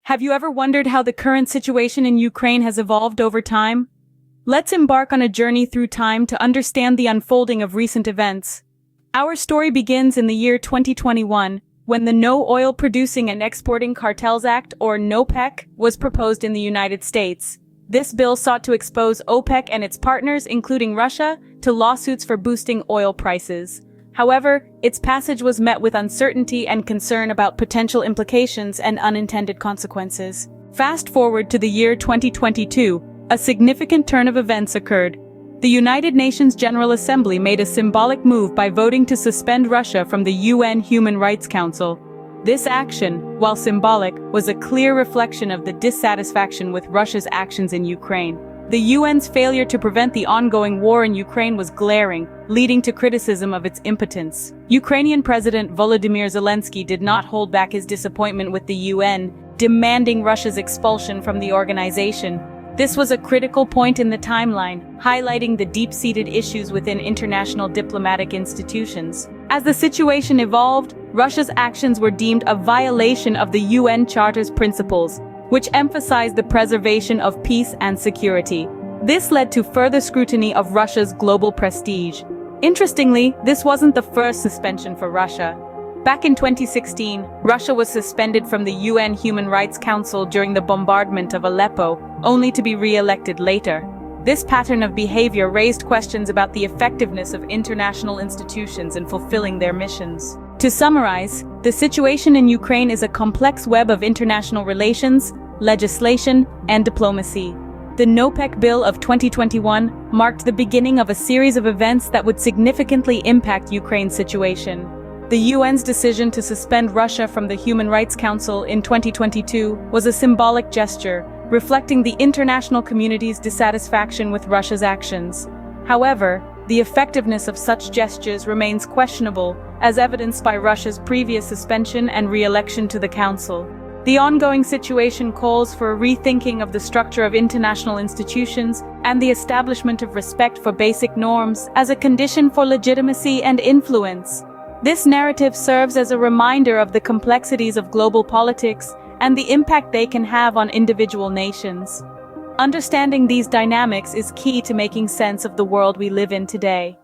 Have you ever wondered how the current situation in Ukraine has evolved over time? Let's embark on a journey through time to understand the unfolding of recent events. Our story begins in the year 2021, when the No Oil Producing and Exporting Cartels Act, or NOPEC, was proposed in the United States. This bill sought to expose OPEC and its partners, including Russia, to lawsuits for boosting oil prices. However, its passage was met with uncertainty and concern about potential implications and unintended consequences. Fast forward to the year 2022, a significant turn of events occurred. The United Nations General Assembly made a symbolic move by voting to suspend Russia from the UN Human Rights Council. This action, while symbolic, was a clear reflection of the dissatisfaction with Russia's actions in Ukraine. The UN's failure to prevent the ongoing war in Ukraine was glaring, leading to criticism of its impotence. Ukrainian President Volodymyr Zelensky did not hold back his disappointment with the UN, demanding Russia's expulsion from the organization. This was a critical point in the timeline, highlighting the deep-seated issues within international diplomatic institutions. As the situation evolved, Russia's actions were deemed a violation of the UN Charter's principles, which emphasized the preservation of peace and security. This led to further scrutiny of Russia's global prestige. Interestingly, this wasn't the first suspension for Russia. Back in 2016, Russia was suspended from the UN Human Rights Council during the bombardment of Aleppo, only to be re-elected later. This pattern of behavior raised questions about the effectiveness of international institutions in fulfilling their missions. To summarize, the situation in Ukraine is a complex web of international relations, legislation, and diplomacy. The NOPEC Bill of 2021 marked the beginning of a series of events that would significantly impact Ukraine's situation. The UN's decision to suspend Russia from the Human Rights Council in 2022 was a symbolic gesture, reflecting the international community's dissatisfaction with Russia's actions. However, the effectiveness of such gestures remains questionable, as evidenced by Russia's previous suspension and re-election to the Council. The ongoing situation calls for a rethinking of the structure of international institutions and the establishment of respect for basic norms as a condition for legitimacy and influence. This narrative serves as a reminder of the complexities of global politics and the impact they can have on individual nations. Understanding these dynamics is key to making sense of the world we live in today.